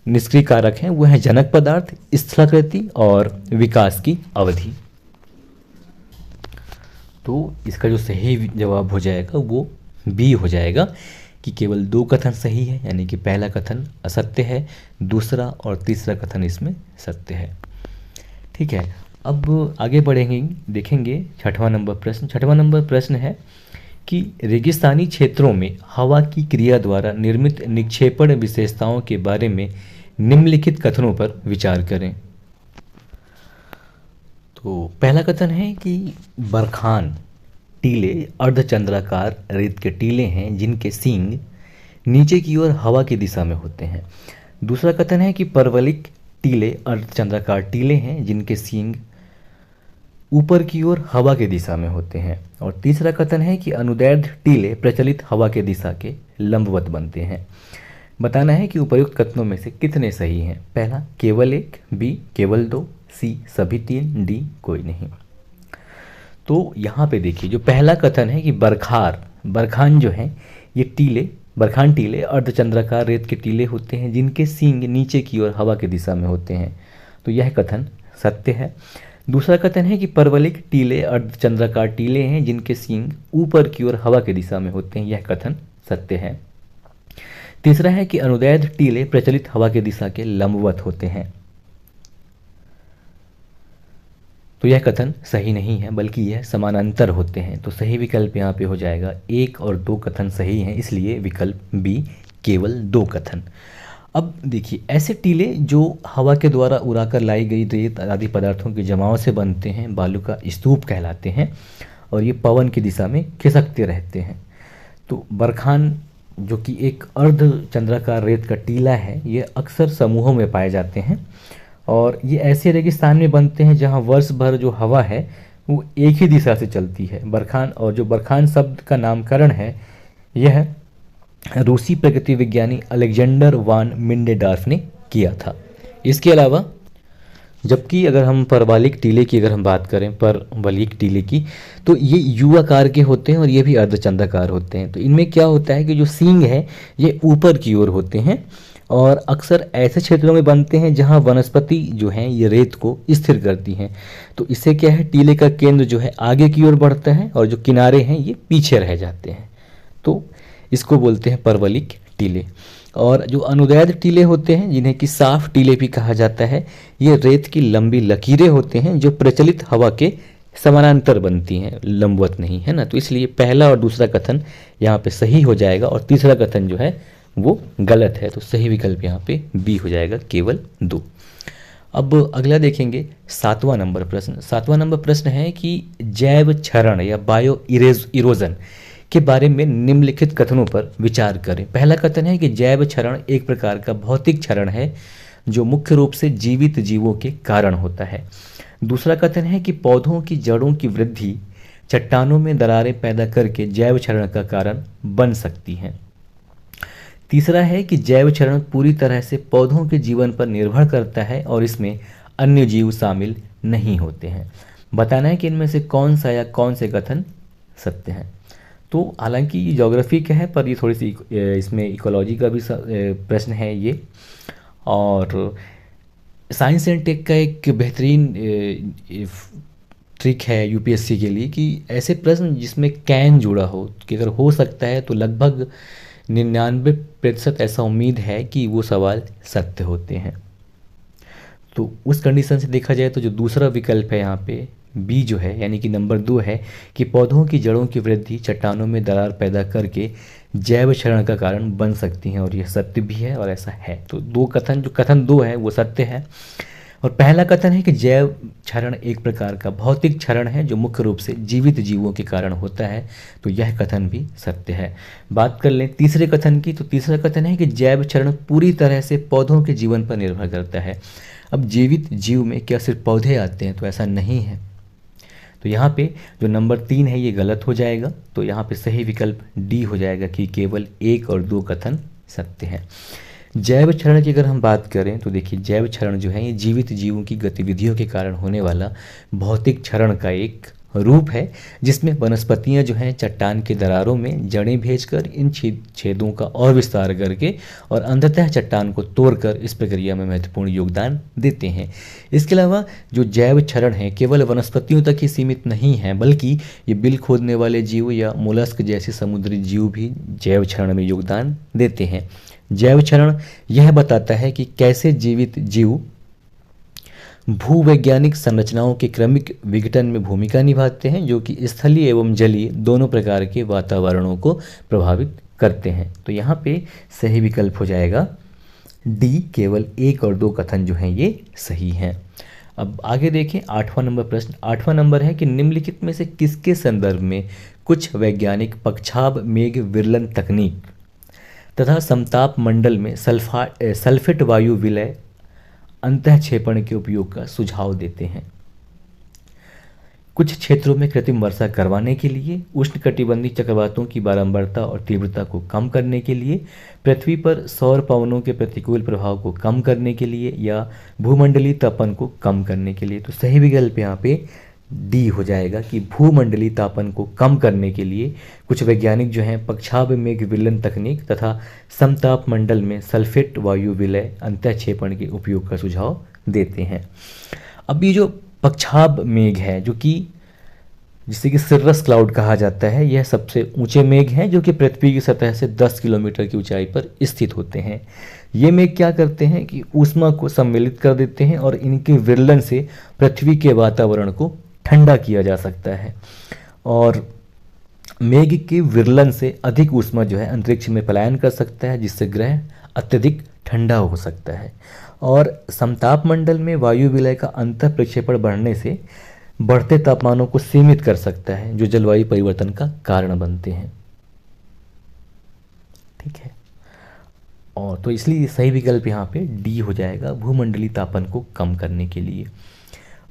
निष्क्रिय कारक हैं, वो हैं जनक पदार्थ, स्थलाकृति और विकास की अवधि। तो इसका जो सही जवाब हो जाएगा वो बी हो जाएगा कि केवल 2 कथन सही है, यानी कि पहला कथन असत्य है, दूसरा और तीसरा कथन इसमें सत्य है। ठीक है, अब आगे बढ़ेंगे, देखेंगे छठवां नंबर प्रश्न। छठवां नंबर प्रश्न है कि रेगिस्तानी क्षेत्रों में हवा की क्रिया द्वारा निर्मित निक्षेपण विशेषताओं के बारे में निम्नलिखित कथनों पर विचार करें। तो पहला कथन है कि बरखान टीले अर्धचंद्राकार रेत के टीले हैं जिनके सींग नीचे की ओर हवा की दिशा में होते हैं। दूसरा कथन है कि परवलिक टीले अर्धचंद्राकार टीले हैं जिनके सींग ऊपर की ओर हवा की दिशा में होते हैं। और तीसरा कथन है कि अनुदैर्ध्य टीले प्रचलित हवा के दिशा के लंबवत बनते हैं। बताना है कि उपर्युक्त कथनों में से कितने सही हैं। पहला केवल 1, बी केवल 2, सी सभी 3, डी कोई नहीं। तो यहाँ पे देखिए, जो पहला कथन है कि बरखान जो है ये टीले, बरखान टीले अर्धचंद्राकार रेत के टीले होते हैं जिनके सींग नीचे की ओर हवा की दिशा में होते हैं, तो यह कथन सत्य है। दूसरा कथन है कि परवलिक टीले अर्धचंद्राकार टीले हैं जिनके सींग ऊपर की ओर हवा की दिशा में होते हैं, यह कथन सत्य है। तीसरा है कि अनुदैर्ध्य टीले प्रचलित हवा की दिशा के लंबवत होते हैं, तो यह कथन सही नहीं है, बल्कि यह समानांतर होते हैं। तो सही विकल्प यहाँ पे हो जाएगा 1 और 2 कथन सही हैं, इसलिए विकल्प बी केवल 2 कथन। अब देखिए, ऐसे टीले जो हवा के द्वारा उड़ाकर लाई गई रेत आदि पदार्थों के जमाव से बनते हैं बालू का स्तूप कहलाते हैं और ये पवन की दिशा में खिसकते रहते हैं। तो बरखान जो कि एक अर्धचंद्राकार रेत का टीला है, ये अक्सर समूहों में पाए जाते हैं और ये ऐसे रेगिस्तान में बनते हैं जहाँ वर्ष भर जो हवा है वो एक ही दिशा से चलती है। बरखान, और जो बरखान शब्द का नामकरण है यह रूसी प्रकृति विज्ञानी अलेक्जेंडर वान मिंडेडार्फ ने किया था। इसके अलावा जबकि अगर हम परवलिक टीले की अगर हम बात करें, परवलिक टीले की, तो ये यू आकार के होते हैं और ये भी अर्धचंद्राकार होते हैं। तो इनमें क्या होता है कि जो सींग है ये ऊपर की ओर होते हैं और अक्सर ऐसे क्षेत्रों में बनते हैं जहां वनस्पति जो हैं ये रेत को स्थिर करती हैं। तो इससे क्या है, टीले का केंद्र जो है आगे की ओर बढ़ता है और जो किनारे हैं ये पीछे रह जाते हैं, तो इसको बोलते हैं परवलिक टीले। और जो अनुदैर्ध्य टीले होते हैं जिन्हें कि साफ टीले भी कहा जाता है, ये रेत की लंबी लकीरें होते हैं जो प्रचलित हवा के समानांतर बनती हैं, लंबवत नहीं, है ना। तो इसलिए पहला और दूसरा कथन यहाँ पे सही हो जाएगा और तीसरा कथन जो है वो गलत है। तो सही विकल्प यहाँ पे बी हो जाएगा, केवल 2। अब अगला देखेंगे 7वां नंबर प्रश्न। 7वां नंबर प्रश्न है कि जैव क्षरण या बायो इरोजन के बारे में निम्नलिखित कथनों पर विचार करें। पहला कथन है कि जैव क्षरण एक प्रकार का भौतिक क्षरण है जो मुख्य रूप से जीवित जीवों के कारण होता है। दूसरा कथन है कि पौधों की जड़ों की वृद्धि चट्टानों में दरारें पैदा करके जैव क्षरण का कारण बन सकती है। तीसरा है कि जैव क्षरण पूरी तरह से पौधों के जीवन पर निर्भर करता है और इसमें अन्य जीव शामिल नहीं होते हैं। बताना है कि इनमें से कौन सा या कौन से कथन सत्य हैं। तो हालांकि ये ज्योग्राफी का है पर ये थोड़ी सी इसमें इकोलॉजी का भी प्रश्न है ये, और साइंस एंड टेक का एक बेहतरीन ट्रिक है यूपीएससी के लिए कि ऐसे प्रश्न जिसमें कैन जुड़ा हो, कि अगर हो सकता है तो लगभग 99% ऐसा उम्मीद है कि वो सवाल सत्य होते हैं। तो उस कंडीशन से देखा जाए तो जो दूसरा विकल्प है यहाँ पे बी जो है, यानी कि नंबर 2 है कि पौधों की जड़ों की वृद्धि चट्टानों में दरार पैदा करके जैव क्षरण का कारण बन सकती हैं, और यह सत्य भी है और ऐसा है। तो दो कथन, जो कथन 2 है वो सत्य है। और पहला कथन है कि जैव क्षरण एक प्रकार का भौतिक क्षरण है जो मुख्य रूप से जीवित जीवों के कारण होता है, तो यह कथन भी सत्य है। बात कर लें तीसरे कथन की, तो तीसरा कथन है कि जैव क्षरण पूरी तरह से पौधों के जीवन पर निर्भर करता है। अब जीवित जीव में क्या सिर्फ पौधे आते हैं, तो ऐसा नहीं है। तो यहाँ पे जो नंबर 3 है ये गलत हो जाएगा, तो यहाँ पे सही विकल्प डी हो जाएगा कि केवल 1 और 2 कथन सत्य है। जैव क्षरण की अगर हम बात करें तो देखिए, जैव क्षरण जो है ये जीवित जीवों की गतिविधियों के कारण होने वाला भौतिक क्षरण का एक रूप है जिसमें वनस्पतियां जो हैं चट्टान के दरारों में जड़ें भेजकर इन छेदों का और विस्तार करके और अंततः चट्टान को तोड़कर इस प्रक्रिया में महत्वपूर्ण योगदान देते हैं। इसके अलावा जो जैव क्षरण है केवल वनस्पतियों तक ही सीमित नहीं है, बल्कि ये बिल खोदने वाले जीव या मोलस्क जैसे समुद्री जीव भी जैव क्षरण में योगदान देते हैं। जैव क्षरण यह बताता है कि कैसे जीवित जीव भूवैज्ञानिक संरचनाओं के क्रमिक विघटन में भूमिका निभाते हैं, जो कि स्थलीय एवं जलीय दोनों प्रकार के वातावरणों को प्रभावित करते हैं। तो यहाँ पे सही विकल्प हो जाएगा डी, केवल 1 और 2 कथन जो हैं ये सही हैं। अब आगे देखें 8वां नंबर प्रश्न। 8वां नंबर है कि निम्नलिखित में से किसके संदर्भ में कुछ वैज्ञानिक पक्षाभ मेघ विरलन तकनीक तथा समताप मंडल में सल्फेट वायु विलय अंतःक्षेपण के उपयोग का सुझाव देते हैं। कुछ क्षेत्रों में कृत्रिम वर्षा करवाने के लिए, उष्णकटिबंधीय चक्रवातों की बारंबारता और तीव्रता को कम करने के लिए, पृथ्वी पर सौर पवनों के प्रतिकूल प्रभाव को कम करने के लिए या भूमंडलीय तापन को कम करने के लिए। तो सही विकल्प यहाँ पे डी हो जाएगा कि भूमंडलीय तापन को कम करने के लिए कुछ वैज्ञानिक जो हैं पक्षाभ मेघ विलयन तकनीक तथा समताप मंडल में सल्फेट वायु विलय अंतःक्षेपण के उपयोग का सुझाव देते हैं। अब ये जो पक्षाभ मेघ है, जो कि जिसे कि सर्रस क्लाउड कहा जाता है, यह सबसे ऊंचे मेघ हैं जो कि पृथ्वी की सतह से 10 किलोमीटर की ऊंचाई पर स्थित होते हैं। ये मेघ क्या करते हैं कि ऊष्मा को सम्मिलित कर देते हैं और इनके विरलन से पृथ्वी के वातावरण को ठंडा किया जा सकता है, और मेघ के विरलन से अधिक ऊष्मा जो है अंतरिक्ष में पलायन कर सकता है, जिससे ग्रह अत्यधिक ठंडा हो सकता है। और समताप मंडल में वायु विलय का अंतः प्रक्षेपण बढ़ने से बढ़ते तापमानों को सीमित कर सकता है, जो जलवायु परिवर्तन का कारण बनते हैं। ठीक है, और तो इसलिए सही विकल्प यहाँ पे डी हो जाएगा, भूमंडलीय तापन को कम करने के लिए।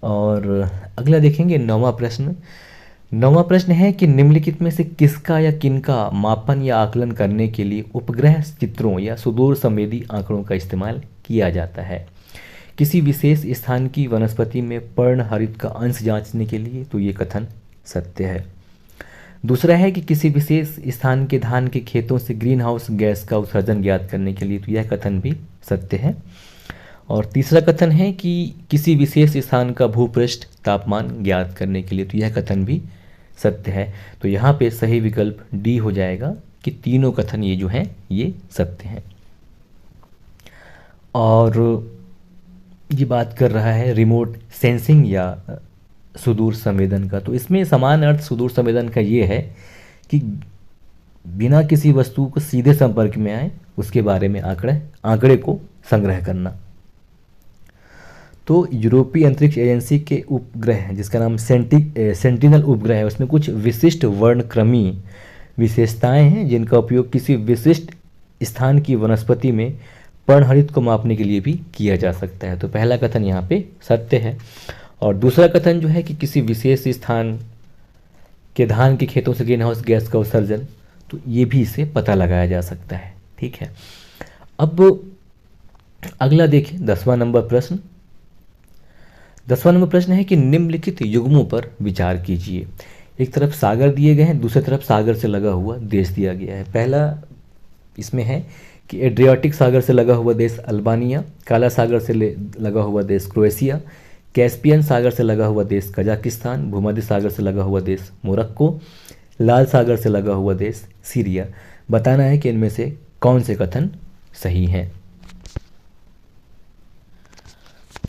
और अगला देखेंगे 9वां प्रश्न। 9वां प्रश्न है कि निम्नलिखित में से किसका या किनका मापन या आकलन करने के लिए उपग्रह चित्रों या सुदूर संवेदी आंकड़ों का इस्तेमाल किया जाता है। किसी विशेष स्थान की वनस्पति में पर्णहरित का अंश जांचने के लिए, तो ये कथन सत्य है। दूसरा है कि किसी विशेष स्थान के धान के खेतों से ग्रीन हाउस गैस का उत्सर्जन ज्ञात करने के लिए, तो यह कथन भी सत्य है। और तीसरा कथन है कि किसी विशेष स्थान का भूपृष्ठ तापमान ज्ञात करने के लिए, तो यह कथन भी सत्य है। तो यहाँ पे सही विकल्प डी हो जाएगा कि तीनों कथन ये जो हैं ये सत्य हैं। और ये बात कर रहा है रिमोट सेंसिंग या सुदूर संवेदन का। तो इसमें समान अर्थ सुदूर संवेदन का ये है कि बिना किसी वस्तु को सीधे संपर्क में आए उसके बारे में आंकड़े को संग्रह करना। तो यूरोपीय अंतरिक्ष एजेंसी के उपग्रह जिसका नाम सेंटिनल उपग्रह है, उसमें कुछ विशिष्ट वर्णक्रमीय विशेषताएं हैं जिनका उपयोग किसी विशिष्ट स्थान की वनस्पति में पर्णहरित को मापने के लिए भी किया जा सकता है। तो पहला कथन यहाँ पे सत्य है। और दूसरा कथन जो है कि किसी विशेष स्थान के धान के खेतों से ग्रीन हाउस गैस का उत्सर्जन, तो ये भी इसे पता लगाया जा सकता है। ठीक है, अब अगला देखें 10वां नंबर प्रश्न। 10वां नंबर प्रश्न है कि निम्नलिखित युग्मों पर विचार कीजिए। एक तरफ सागर दिए गए हैं, दूसरी तरफ सागर से लगा हुआ देश दिया गया है। पहला इसमें है कि एड्रियाटिक सागर से लगा हुआ देश अल्बानिया, काला सागर से लगा हुआ देश क्रोएशिया, कैस्पियन सागर से लगा हुआ देश कजाकिस्तान, भूमध्य सागर से लगा हुआ देश मोरक्को, लाल सागर से लगा हुआ देश सीरिया। बताना है कि इनमें से कौन से कथन सही हैं।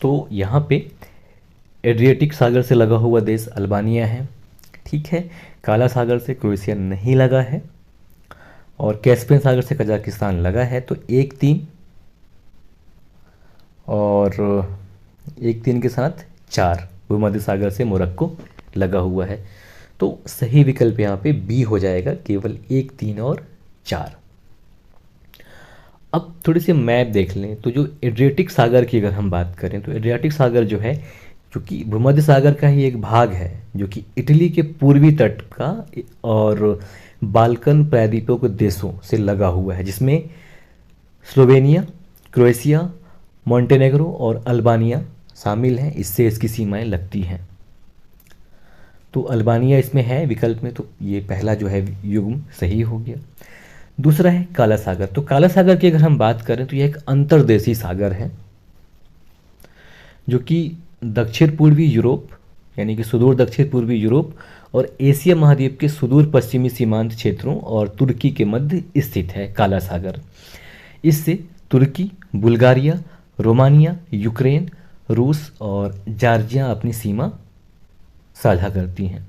तो यहाँ पे एड्रियाटिक सागर से लगा हुआ देश अल्बानिया है। ठीक है, काला सागर से क्रोएशिया नहीं लगा है और कैस्पियन सागर से कजाकिस्तान लगा है। तो 1-3 और 1-3 के साथ 4 भूमध्य सागर से मोरक्को लगा हुआ है। तो सही विकल्प यहाँ पे बी हो जाएगा, केवल 1, 3 और 4। अब थोड़ी सी मैप देख लें। तो जो एड्रियाटिक सागर की अगर हम बात करें तो एड्रियाटिक सागर जो है, जो कि भूमध्य सागर का ही एक भाग है, जो कि इटली के पूर्वी तट का और बाल्कन प्रायद्वीपीय देशों से लगा हुआ है, जिसमें स्लोवेनिया, क्रोएशिया, मोंटेनेग्रो और अल्बानिया शामिल हैं। इससे इसकी सीमाएं लगती हैं। तो अल्बानिया इसमें है विकल्प में, तो ये पहला जो है युग्म सही हो गया। दूसरा है काला सागर। तो काला सागर की अगर हम बात करें तो यह एक अंतर्देशीय सागर है जो कि दक्षिण पूर्वी यूरोप यानी कि सुदूर दक्षिण पूर्वी यूरोप और एशिया महाद्वीप के सुदूर पश्चिमी सीमांत क्षेत्रों और तुर्की के मध्य स्थित है काला सागर। इससे तुर्की, बुल्गारिया, रोमानिया, यूक्रेन, रूस और जॉर्जिया अपनी सीमा साझा करती हैं।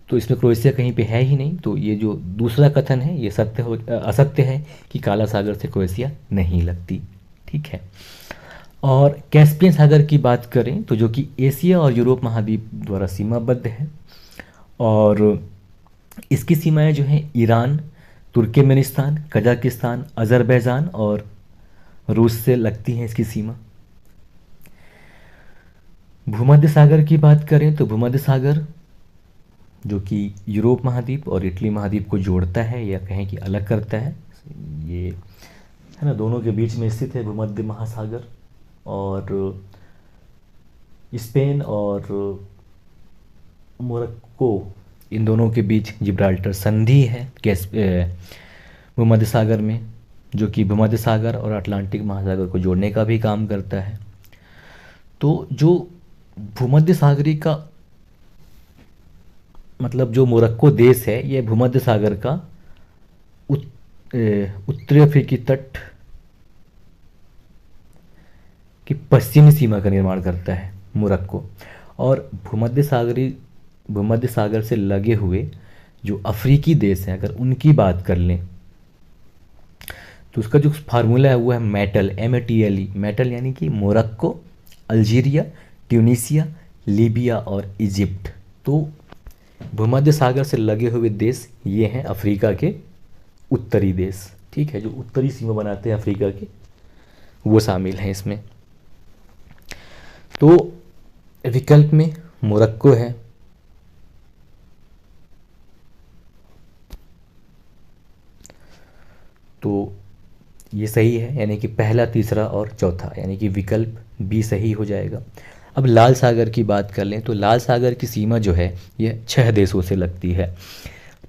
तो इसमें क्रोएशिया कहीं पे है ही नहीं, तो ये जो दूसरा कथन है ये असत्य है कि काला सागर से क्रोएशिया नहीं लगती। ठीक है। और कैस्पियन सागर की बात करें तो जो कि एशिया और यूरोप महाद्वीप द्वारा सीमाबद्ध है और इसकी सीमाएं जो हैं ईरान, तुर्कमेनिस्तान, कजाकिस्तान, अजरबैजान और रूस से लगती हैं इसकी सीमा। भूमध्य सागर की बात करें तो भूमध्य सागर जो कि यूरोप महाद्वीप और इटली महाद्वीप को जोड़ता है या कहें कि अलग करता है, ये है ना, दोनों के बीच में स्थित है भूमध्य महासागर। और स्पेन और मोरक्को इन दोनों के बीच जिब्राल्टर संधि है भूमध्य सागर में, जो कि भूमध्य सागर और अटलांटिक महासागर को जोड़ने का भी काम करता है। तो जो भूमध्य सागरी का मतलब जो मोरक्को देश है यह भूमध्य सागर का उत्तरी अफ्रीकी तट की पश्चिमी सीमा का निर्माण करता है मोरक्को। और भूमध्य सागर से लगे हुए जो अफ्रीकी देश हैं अगर उनकी बात कर लें तो उसका जो फार्मूला है वो है मेटल, MATLE, मेटल यानी कि मोरक्को, अल्जीरिया, ट्यूनीसिया, लीबिया और इजिप्ट। तो भूमध्य सागर से लगे हुए देश ये हैं अफ्रीका के उत्तरी देश। ठीक है, जो उत्तरी सीमा बनाते हैं अफ्रीका के वो शामिल हैं इसमें। तो विकल्प में मोरक्को है। तो ये सही है, यानी कि पहला, तीसरा और चौथा, यानी कि विकल्प बी सही हो जाएगा। अब लाल सागर की बात कर लें तो लाल सागर की सीमा जो है यह 6 देशों से लगती है।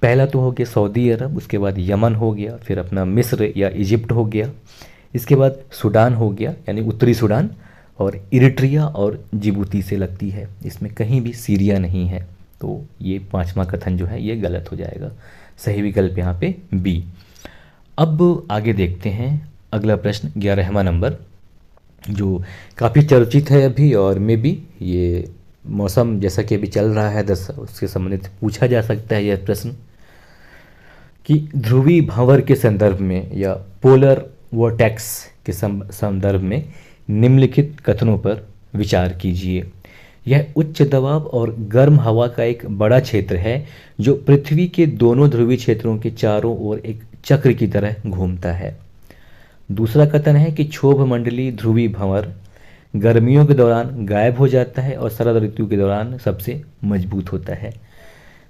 पहला तो हो गया सऊदी अरब, उसके बाद यमन हो गया, फिर अपना मिस्र या इजिप्ट हो गया, इसके बाद सूडान हो गया यानी उत्तरी सूडान, और इरिट्रिया और जिबूती से लगती है। इसमें कहीं भी सीरिया नहीं है, तो ये पांचवा कथन जो है ये गलत हो जाएगा। सही विकल्प यहाँ पे बी। अब आगे देखते हैं अगला प्रश्न 11वां नंबर, जो काफ़ी चर्चित है अभी और में भी ये मौसम जैसा कि अभी चल रहा है उसके संबंधित पूछा जा सकता है यह प्रश्न कि ध्रुवी भंवर के संदर्भ में या पोलर वोर्टेक्स के संदर्भ में निम्नलिखित कथनों पर विचार कीजिए। यह उच्च दबाव और गर्म हवा का एक बड़ा क्षेत्र है जो पृथ्वी के दोनों ध्रुवीय क्षेत्रों के चारों ओर एक चक्र की तरह घूमता है। दूसरा कथन है कि क्षोभ मंडलीय ध्रुवी भंवर गर्मियों के दौरान गायब हो जाता है और शरद ऋतु के दौरान सबसे मजबूत होता है।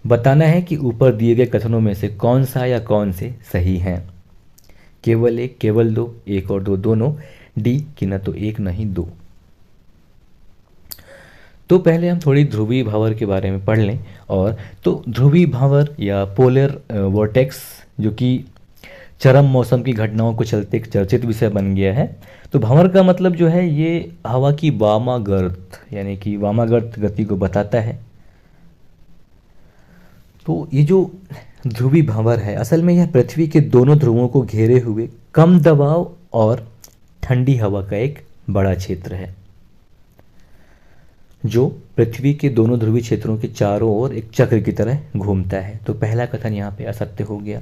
बताना है कि ऊपर दिए गए कथनों में से कौन सा या कौन से सही हैं। केवल एक, केवल दो, एक और दो दोनों, डी कि न तो एक नहीं दो। तो पहले हम थोड़ी ध्रुवी भंवर के बारे में पढ़ लें। और तो ध्रुवी भंवर या पोलर वोर्टेक्स जो कि चरम मौसम की घटनाओं को चलते एक चर्चित विषय बन गया है। तो भंवर का मतलब जो है ये हवा की वामावर्त यानी कि वामावर्त गति को बताता है। तो ये जो ध्रुवी भंवर है असल में यह पृथ्वी के दोनों ध्रुवों को घेरे हुए कम दबाव और ठंडी हवा का एक बड़ा क्षेत्र है जो पृथ्वी के दोनों ध्रुवीय क्षेत्रों के चारों ओर एक चक्र की तरह घूमता है। तो पहला कथन यहाँ पे असत्य हो गया।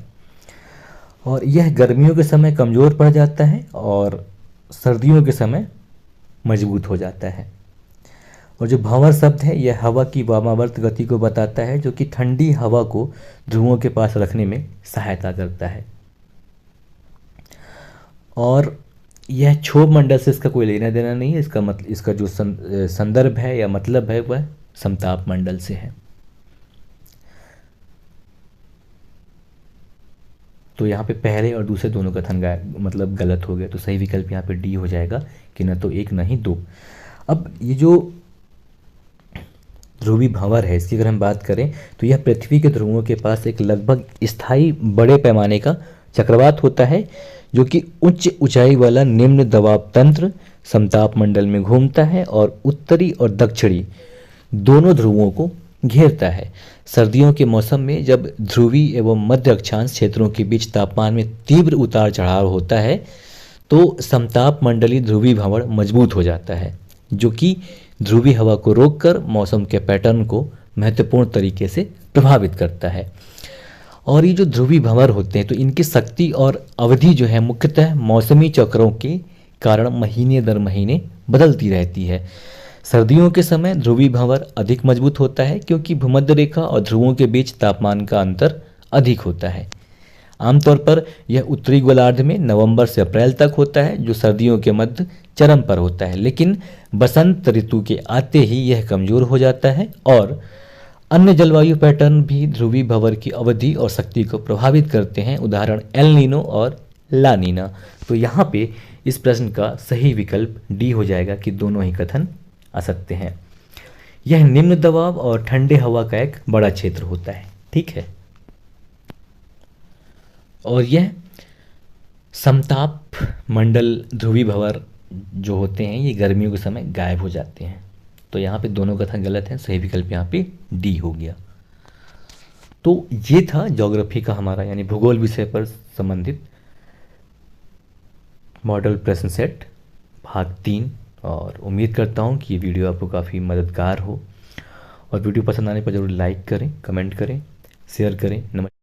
और यह गर्मियों के समय कमज़ोर पड़ जाता है और सर्दियों के समय मजबूत हो जाता है। और जो भंवर शब्द है यह हवा की वामावर्त गति को बताता है जो कि ठंडी हवा को ध्रुवों के पास रखने में सहायता करता है। और यह क्षोभ मंडल से इसका कोई लेना देना नहीं है। इसका जो संदर्भ है या मतलब है वह समताप मंडल से है। तो यहाँ पे पहले और दूसरे दोनों कथन मतलब गलत हो गया। तो सही विकल्प यहाँ पे डी हो जाएगा कि न तो एक नहीं दो। अब ये जो ध्रुवी भंवर है, इसकी अगर हम बात करें तो यह पृथ्वी के ध्रुवों के पास एक लगभग स्थायी बड़े पैमाने का चक्रवात होता है जो कि उच्च ऊंचाई वाला निम्न दबाव तंत्र समताप मंडल में घूमता है और उत्तरी और दक्षिणी दोनों ध्रुवों को घेरता है। सर्दियों के मौसम में जब ध्रुवी एवं मध्य अक्षांश क्षेत्रों के बीच तापमान में तीव्र उतार चढ़ाव होता है तो समताप मंडलीय ध्रुवी भंवर मजबूत हो जाता है, जो कि ध्रुवी हवा को रोककर मौसम के पैटर्न को महत्वपूर्ण तरीके से प्रभावित करता है। और ये जो ध्रुवी भंवर होते हैं तो इनकी शक्ति और अवधि जो है मुख्यतः मौसमी चक्रों के कारण महीने दर महीने बदलती रहती है। सर्दियों के समय ध्रुवी भंवर अधिक मजबूत होता है क्योंकि भूमध्य रेखा और ध्रुवों के बीच तापमान का अंतर अधिक होता है। आमतौर पर यह उत्तरी गोलार्ध में नवंबर से अप्रैल तक होता है, जो सर्दियों के मध्य चरम पर होता है, लेकिन बसंत ऋतु के आते ही यह कमजोर हो जाता है। और अन्य जलवायु पैटर्न भी ध्रुवी भंवर की अवधि और शक्ति को प्रभावित करते हैं, उदाहरण एल नीनो और ला नीना। तो यहाँ पे इस प्रश्न का सही विकल्प डी हो जाएगा कि दोनों ही कथन आ सकते हैं। यह निम्न दबाव और ठंडे हवा का एक बड़ा क्षेत्र होता है, ठीक है। और यह समताप मंडल ध्रुवी भंवर जो होते हैं ये गर्मियों के समय गायब हो जाते हैं। तो यहाँ पे दोनों कथन गलत हैं, सही विकल्प यहाँ पे डी हो गया। तो ये था ज्योग्राफी का हमारा यानी भूगोल विषय पर संबंधित मॉडल प्रश्न सेट भाग 3। और उम्मीद करता हूँ कि ये वीडियो आपको काफ़ी मददगार हो, और वीडियो पसंद आने पर ज़रूर लाइक करें, कमेंट करें, शेयर करें। नमस्कार।